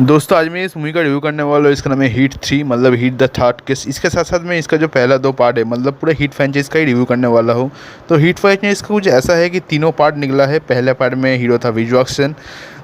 दोस्तों आज मैं इस मूवी का रिव्यू करने वाला हूँ। इसका नाम है हीट 3 मतलब हीट द थर्ड केस। इसके साथ साथ मैं इसका जो पहला दो पार्ट है मतलब पूरा हीट फ्रेंचाइज का ही रिव्यू करने वाला हूँ। तो हीट फ्रेंचाइज इसका कुछ ऐसा है कि तीनों पार्ट निकला है। पहले पार्ट में हीरो था विजू अक्सन,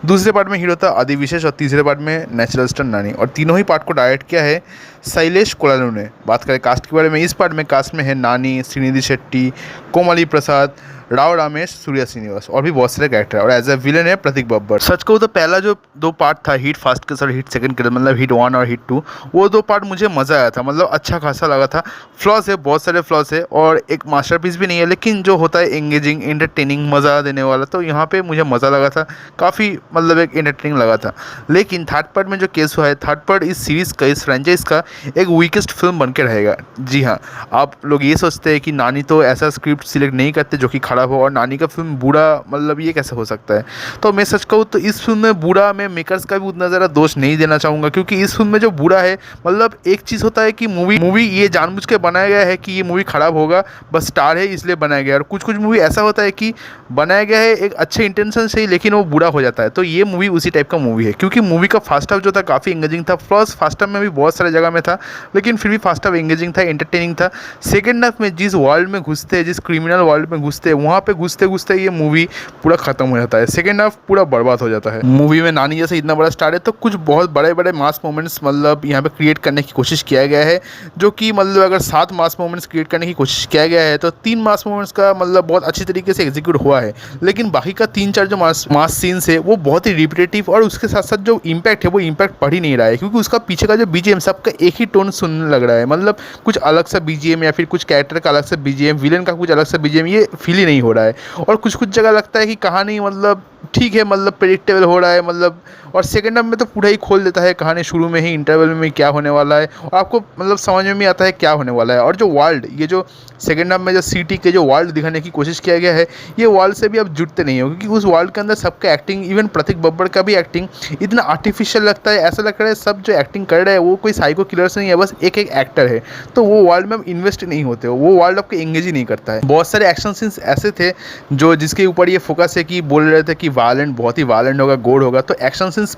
दूसरे पार्ट में हीरो था आदि विशेष और तीसरे पार्ट में नेचुरल स्टार नानी। और तीनों ही पार्ट को डायरेक्ट किया है शैलेश कोलारू ने। बात करें कास्ट के बारे में, इस पार्ट में कास्ट में है नानी, श्रीनिधि शेट्टी, कोमली प्रसाद, राव रामेश, सूर्या श्रीनिवास और भी बहुत सारे कैरेक्टर है। और एज ए विलन है प्रतीक बब्बर। सच कहूँ तो पहला जो दो पार्ट था हीट फर्स्ट के और हीट सेकंड के मतलब हीट 1 और हीट 2, वो दो पार्ट मुझे मज़ा आया था, मतलब अच्छा खासा लगा था। फ्लॉस है, बहुत सारे फ्लॉस है और एक मास्टरपीस भी नहीं है, लेकिन जो होता है एंगेजिंग, एंटरटेनिंग, मज़ा देने वाला, तो यहाँ पे मुझे मज़ा लगा था काफ़ी, मतलब एक एंटरटेनिंग लगा था। लेकिन थर्ड पार्ट में जो केस हुआ है, थर्ड पार्ट इस सीरीज़ का, इस फ्रेंचाइज का एक वीकेस्ट फिल्म बन के रहेगा। जी हाँ, आप लोग ये सोचते हैं कि नानी तो ऐसा स्क्रिप्ट सिलेक्ट नहीं करते जो कि खराब हो, और नानी का फिल्म बुरा, मतलब ये कैसे हो सकता है। तो मैं सच कहूँ तो इस फिल्म में बुरा, मैं मेकर्स का भी उतना ज़्यादा दोष नहीं देना चाहूँगा, क्योंकि इस फिल्म में जो बुरा है, मतलब एक चीज़ होता है कि मूवी ये जानबूझ के बनाया गया है कि ये मूवी ख़राब होगा, बस स्टार है इसलिए बनाया गया है। और कुछ मूवी ऐसा होता है कि बनाया गया है एक अच्छे इंटेंशन से ही, लेकिन वो बुरा हो जाता है। तो ये मूवी उसी टाइप का मूवी है, क्योंकि मूवी का फर्स्ट हाफ जो था काफ़ी एंगेजिंग था। प्लस फर्स्ट हाफ में भी बहुत सारे जगह में था, लेकिन फिर भी फर्स्ट हाफ एंगेजिंग था, एंटरटेनिंग था। सेकेंड हाफ में जिस वर्ल्ड में घुसते हैं, जिस क्रिमिनल वर्ल्ड में घुसते हैं, वहाँ पे घुसते घुसते ये मूवी पूरा खत्म हो जाता है। सेकेंड हाफ पूरा बर्बाद हो जाता है। मूवी में नानी जैसे इतना बड़ा स्टार है, तो कुछ बहुत बड़े बड़े मास मोमेंट्स मतलब यहाँ पे क्रिएट करने की कोशिश किया गया है, जो कि मतलब अगर 7 मास मोमेंट्स क्रिएट करने की कोशिश किया गया है तो 3 मास मोमेंट्स का मतलब बहुत अच्छी तरीके से एग्जीक्यूट हुआ है। लेकिन बाकी का 3-4 जो मास सीन्स है वो बहुत ही रिपीटेटिव, और उसके साथ साथ जो इम्पैक्ट है वो इम्पैक्ट पड़ ही नहीं रहा है, क्योंकि उसका पीछे का जो बीजीएम सबका एक ही टोन सुनने लग रहा है। मतलब कुछ अलग सा बीजीएम या फिर कुछ कैरेक्टर का अलग से बीजीएम, विलेन का कुछ अलग से बीजीएम, ये फील ही नहीं हो रहा है। और कुछ जगह लगता है कि कहानी मतलब ठीक है, मतलब प्रेडिक्टेबल हो रहा है, मतलब। और सेकेंड हाफ में तो पूरा ही खोल देता है कहानी शुरू में ही, इंटरवल में क्या होने वाला है, और आपको मतलब समझ में भी आता है क्या होने वाला है। और जो वर्ल्ड, ये जो सेकेंड हाफ में जो सिटी के जो वर्ल्ड दिखाने की कोशिश किया गया है, ये वर्ल्ड से भी आप जुड़ते नहीं हो, क्योंकि उस वर्ल्ड के अंदर सबका एक्टिंग, इवन प्रतीक बब्बर का भी एक्टिंग इतना आर्टिफिशियल लगता है। ऐसा लग रहा है सब जो एक्टिंग कर रहे हैं वो कोई साइको किलर्स नहीं है, बस एक एक्टर है। तो वो वर्ल्ड में आप इन्वेस्ट नहीं होते हो, वो वर्ल्ड आपको एंगेज ही नहीं करता है। बहुत सारे एक्शन सीन्स ऐसे थे जो जिसके ऊपर ये फोकस है कि बोल रहे थे कि वायलेंट, बहुत ही वायलेंट होगा, गोड होगा। तो एक्शन सीन्स,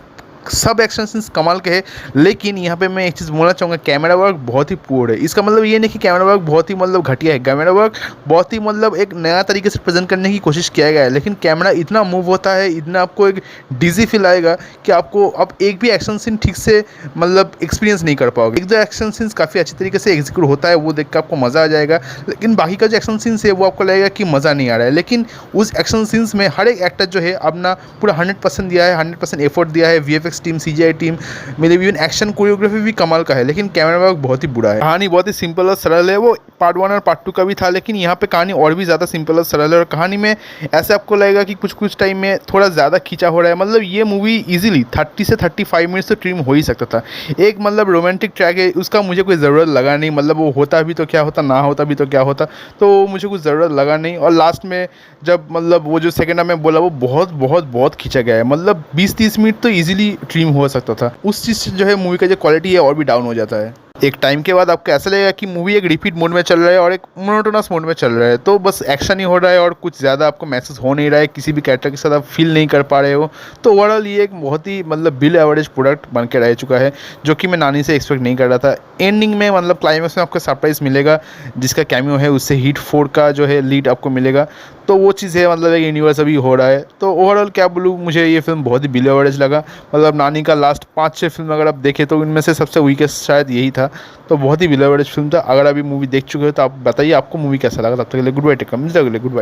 सब एक्शन सीन्स कमाल के हैं। लेकिन यहाँ पे मैं एक चीज़ बोलना चाहूँगा, कैमरा वर्क बहुत ही पुअर है। इसका मतलब ये नहीं कि कैमरा वर्क बहुत ही मतलब घटिया है, कैमरा वर्क बहुत ही मतलब एक नया तरीके से प्रेजेंट करने की कोशिश किया गया है। लेकिन कैमरा इतना मूव होता है, इतना आपको एक डिजी फील आएगा कि आपको अब एक भी एक्शन सीन ठीक से मतलब एक्सपीरियंस नहीं कर पाओगे। एक दो एक्शन सीन्स काफ़ी अच्छी तरीके से एग्जीक्यूट होता है, वो देख कर आपको मज़ा आ जाएगा। लेकिन बाकी का जो एक्शन सीन्स है वो आपको लगेगा कि मज़ा नहीं आ रहा है। लेकिन उस एक्शन सीन्स में हर एक एक्टर जो है अपना पूरा 100% दिया है, 100% एफर्ट दिया है। वीएफएक्स टीम, सीजीआई टीम, मेरे इवन एक्शन कोरियोग्राफी भी कमाल का है। लेकिन कैमरा वर्क बहुत ही बुरा है। कहानी बहुत ही सिंपल और सरल है, वो पार्ट 1 और पार्ट 2 का भी था, लेकिन यहाँ पे कहानी और भी ज़्यादा सिंपल और सरल है। और कहानी में ऐसे आपको लगेगा कि कुछ टाइम में थोड़ा ज़्यादा खींचा हो रहा है। मतलब ये मूवी इजीली 30 से 35 मिनट्स तो ट्रिम हो ही सकता था। एक मतलब रोमांटिक ट्रैक है, उसका मुझे कोई ज़रूरत लगा नहीं, मतलब वो होता भी तो क्या होता, ना होता भी तो क्या होता, तो मुझे कुछ ज़रूरत लगा नहीं। और लास्ट में जब मतलब वो जो सेकेंड हाफ में बोला, वो बहुत खींचा गया है। मतलब 20-30 मिनट तो ईजिली ट्रिम हो सकता था। उस चीज़ से जो है मूवी का जो क्वालिटी है और भी डाउन हो जाता है। एक टाइम के बाद आपको ऐसा लगेगा कि मूवी एक रिपीट मोड में चल रहा है और एक मोनोटोनस मोड में चल रहा है। तो बस एक्शन ही हो रहा है और कुछ ज़्यादा आपको महसूस हो नहीं रहा है, किसी भी कैरेक्टर के साथ आप फील नहीं कर पा रहे हो। तो ओवरऑल ये एक बहुत ही मतलब बिलो एवरेज प्रोडक्ट बन के रह चुका है, जो कि मैं नानी से एक्सपेक्ट नहीं कर रहा था। एंडिंग में मतलब क्लाइमैक्स में आपको सरप्राइज़ मिलेगा, जिसका कैमियो है उससे हीट 4 का जो है लीड आपको मिलेगा। तो वो चीज़ है, मतलब एक यूनिवर्स अभी हो रहा है। तो ओवरऑल क्या बोलूँ, मुझे ये फिल्म बहुत ही बिलो एवरेज लगा। मतलब नानी का लास्ट 5-6 फिल्म अगर आप देखें तो इनमें से सबसे वीकेस्ट शायद यही था। तो बहुत ही बिलो एवरेज फिल्म था। अगर अभी मूवी देख चुके हो तो आप बताइए आपको मूवी कैसा लगा। तब तक के लिए गुड बाय, टेक केयर, मिलते हैं अगले, गुड बाय।